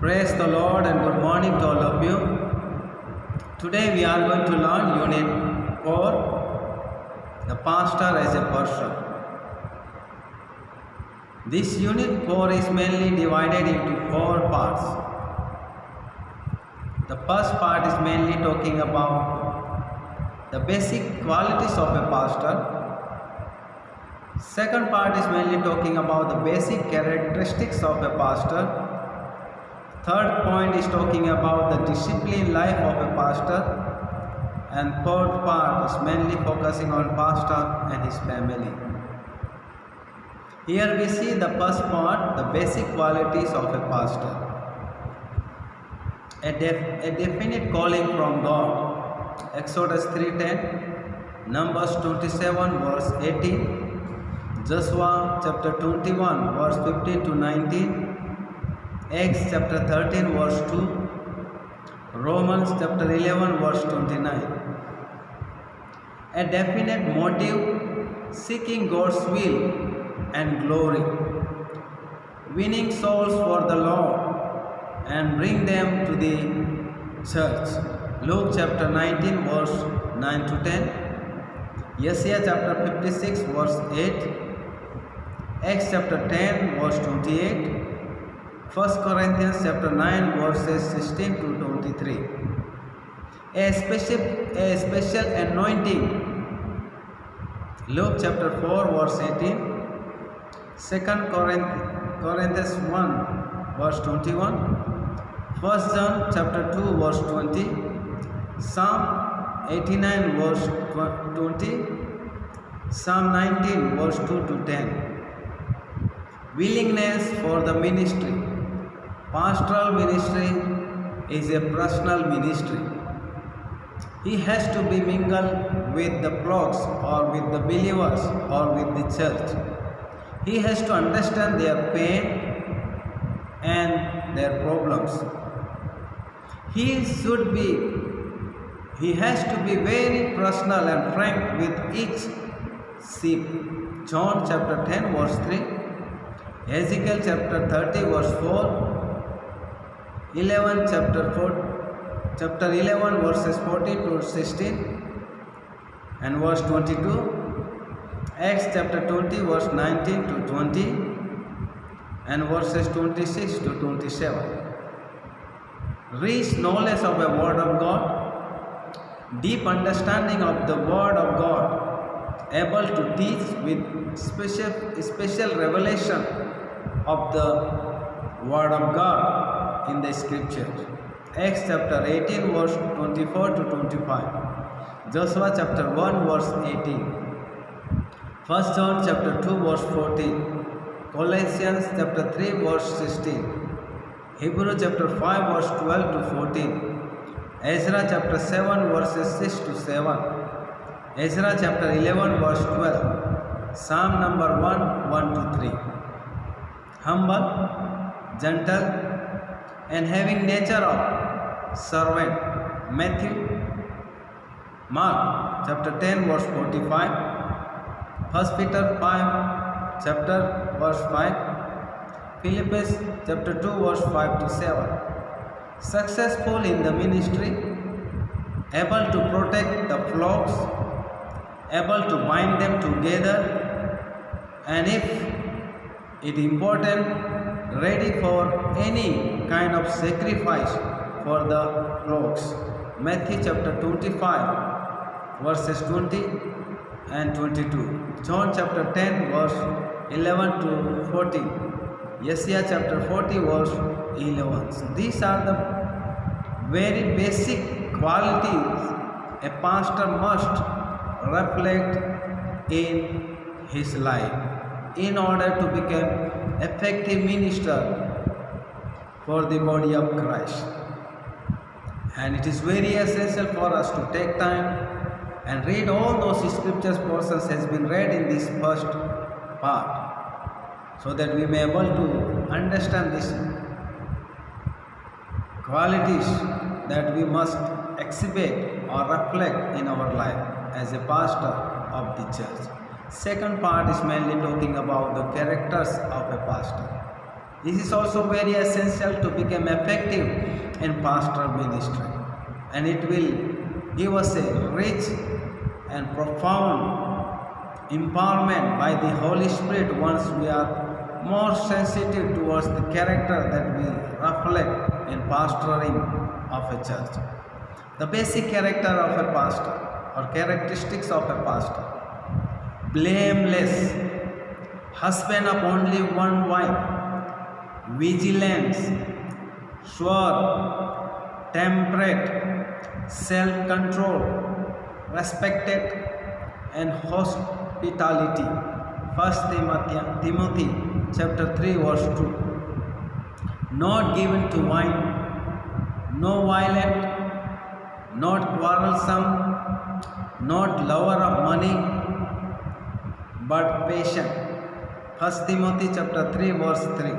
Praise the Lord and good morning to all of you. Today we are going to learn Unit 4, the Pastor as a Person. This Unit 4 is mainly divided into 4 parts. The first part is mainly talking about the basic qualities of a pastor. Second part is mainly talking about the basic characteristics of a pastor. Third point is talking about the disciplined life of a pastor, and fourth part is mainly focusing on pastor and his family. Here we see the first part, the basic qualities of a pastor. A definite calling from God. Exodus 3:10, Numbers 27 verse 18, Joshua chapter 21 verse 15 to 19, Acts chapter 13 verse 2, Romans chapter 11 verse 29. A definite motive, seeking God's will and glory, winning souls for the Lord and bring them to the church. Luke chapter 19 verse 9 to 10, Isaiah chapter 56 verse 8, Acts chapter 10 verse 28, 1 Corinthians chapter 9 verses 16 to 23. A special anointing. Luke chapter 4 verse 18, 2 Corinthians 1 verse 21, 1 John chapter 2 verse 20, Psalm 89 verse 20, Psalm 19 verse 2 to 10. Willingness for the ministry. Pastoral ministry is a personal ministry. He has to be mingled with the flocks or with the believers or with the church. He has to understand their pain and their problems. He has to be very personal and frank with each sheep. John chapter 10 verse 3, Ezekiel chapter 30 verse 4, 11 chapter 11 verses 40 to 16 and verse 22, Acts chapter 20 verse 19 to 20 and verses 26 to 27. Rich knowledge of the Word of God, deep understanding of the Word of God, able to teach with special revelation of the Word of God in the Scripture. Acts chapter 18 verse 24 to 25, Joshua chapter 1 verse 18, 1 John chapter 2 verse 14, Colossians chapter 3 verse 16, Hebrew chapter 5 verse 12 to 14, Ezra chapter 7 verses 6 to 7, Ezra chapter 11 verse 12, Psalm number 1 to 3. Humble, gentle, and having nature of servant. Matthew, Mark chapter 10 verse 45, 1 Peter 5 chapter verse 5, Philippians chapter 2 verse 5 to 7. Successful in the ministry, able to protect the flocks, able to bind them together, and if it important, ready for any kind of sacrifice for the flocks. Matthew chapter 25 verses 20 and 22, John chapter 10 verse 11 to 14, Isaiah chapter 40 verse 11. So these are the very basic qualities a pastor must reflect in his life in order to become effective minister for the body of Christ. And it is very essential for us to take time and read all those scriptures portions has been read in this first part, so that we may able to understand these qualities that we must exhibit or reflect in our life as a pastor of the church. Second part is mainly talking about the characters of a pastor. This is also very essential to become effective in pastoral ministry, and it will give us a rich and profound empowerment by the Holy Spirit once we are more sensitive towards the character that we reflect in pastoring of a church. The basic character of a pastor or characteristics of a pastor: blameless, husband of only one wife, vigilance, sure, temperate, self-control, respected, and hospitality. 1 Timothy chapter 3 verse 2. Not given to wine, no violent, not quarrelsome, not lover of money, but patient. 1 Timothy chapter 3 verse 3.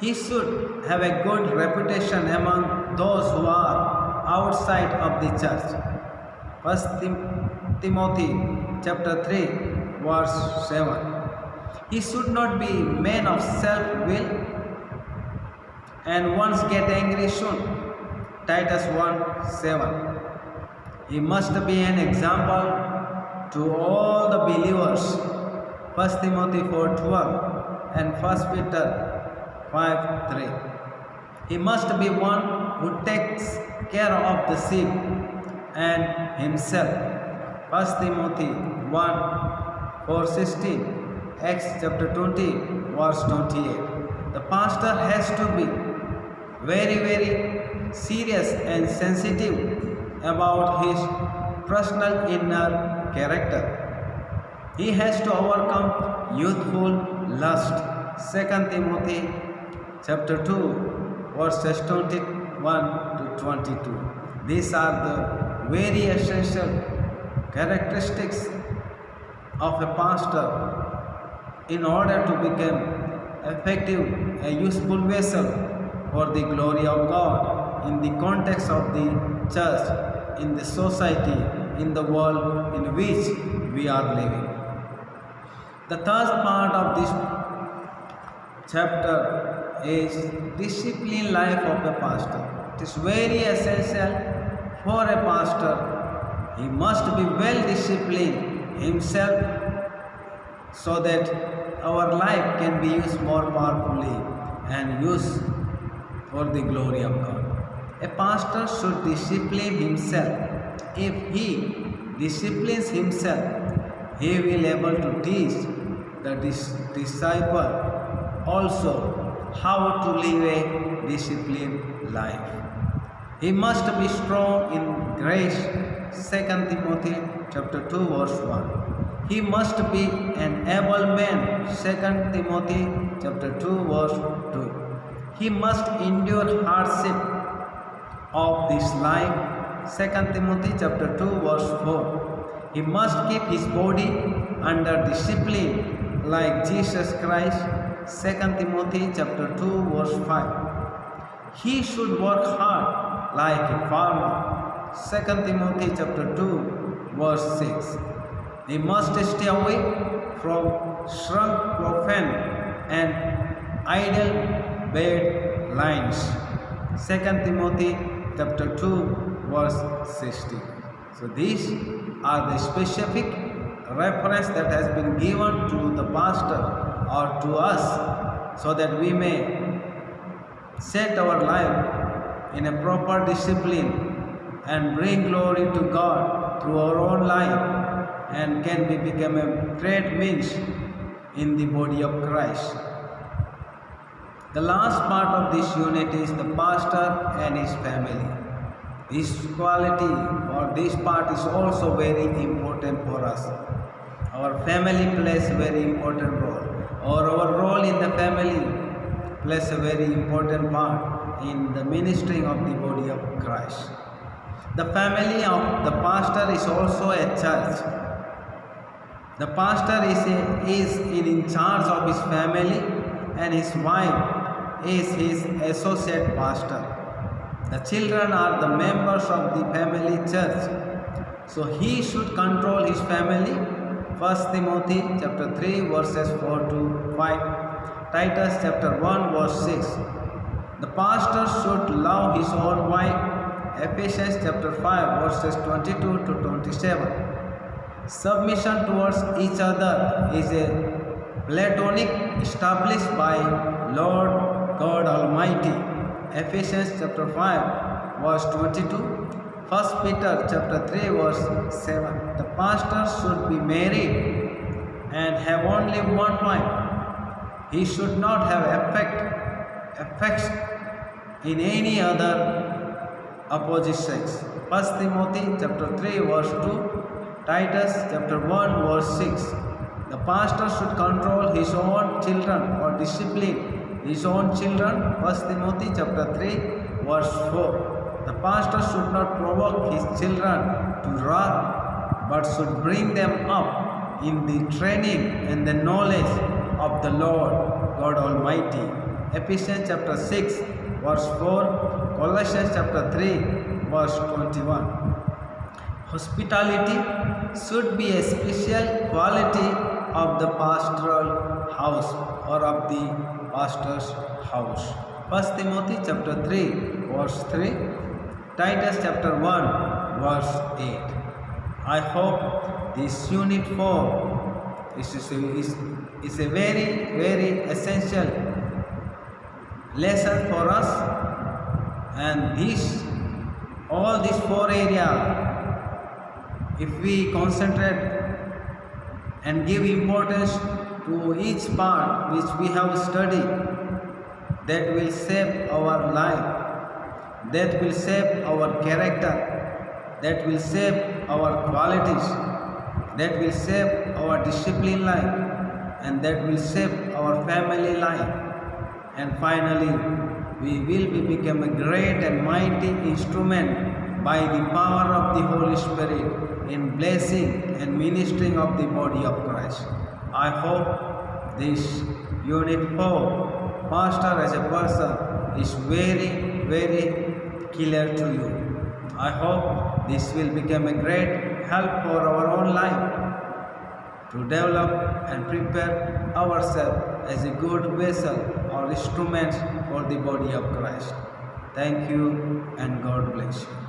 He should have a good reputation among those who are outside of the church. 1 Timothy chapter 3 verse 7. He should not be man of self-will and once get angry soon. Titus 1:7. He must be an example to all the believers. 1 Timothy 4:12 and 1 Peter 5:3. He must be one who takes care of the sheep and himself. 1 Timothy 1:4-16, Acts chapter 20 verse 28. The pastor has to be very serious and sensitive about his personal inner character. He has to overcome youthful lust. 2 Timothy chapter 2 verses 21-22. These are the very essential characteristics of a pastor in order to become effective, a useful vessel for the glory of God in the context of the church, in the society, in the world in which we are living. The third part of this chapter is discipline life of a pastor. It is very essential for a pastor. He must be well disciplined himself so that our life can be used more powerfully and used for the glory of God. A pastor should discipline himself. If he disciplines himself, he will be able to teach the disciple also how to live a disciplined life. He must be strong in grace. 2 Timothy chapter 2 verse 1. He must be an able man. 2 Timothy chapter 2 verse 2. He must endure hardship of this life. 2 Timothy chapter 2 verse 4. He must keep his body under discipline like Jesus Christ. 2 Timothy chapter 2 verse 5. He should work hard like a farmer. 2 Timothy chapter 2 verse 6. He must stay away from shrunk, profane and idle bad lines. 2 Timothy chapter 2 verse 16. So these are the specific reference that has been given to the pastor or to us so that we may set our life in a proper discipline and bring glory to God through our own life and can become a great means in the body of Christ. The last part of this unit is the pastor and his family. This quality or this part is also very important for us. Our family plays a very important role, or our role in the family plays a very important part in the ministering of the body of Christ. The family of the pastor is also a church. The pastor is in charge of his family and his wife is his associate pastor. The children are the members of the family church. So he should control his family. 1 Timothy chapter 3 verses 4 to 5. Titus chapter 1 verse 6. The pastor should love his own wife. Ephesians chapter 5 verses 22 to 27. Submission towards each other is a Platonic established by Lord God Almighty. Ephesians chapter 5 verse 22. 1 Peter chapter 3 verse 7. The pastor should be married and have only one wife. He should not have affects in any other opposite sex. 1 Timothy chapter 3 verse 2. Titus chapter 1 verse 6. The pastor should control his own children or discipline his own children. 1 Timothy chapter 3 verse 4. The pastor should not provoke his children to wrath, but should bring them up in the training and the knowledge of the Lord God Almighty. Ephesians chapter 6 verse 4. Colossians chapter 3 verse 21. Hospitality should be a special quality of the pastoral house or of the pastor's house. 1 Timothy chapter 3 verse 3. Titus chapter 1 verse 8. I hope this unit 4 is a very essential lesson for us, and all these 4 areas, if we concentrate and give importance to each part which we have studied, that will shape our life, that will shape our character, that will shape our qualities, that will shape our discipline life, and that will shape our family life. And finally, we will become a great and mighty instrument by the power of the Holy Spirit in blessing and ministering of the body of Christ. I hope this unit 4, pastor as a person, is very clear to you. I hope this will become a great help for our own life to develop and prepare ourselves as a good vessel or instruments for the body of Christ. Thank you and God bless you.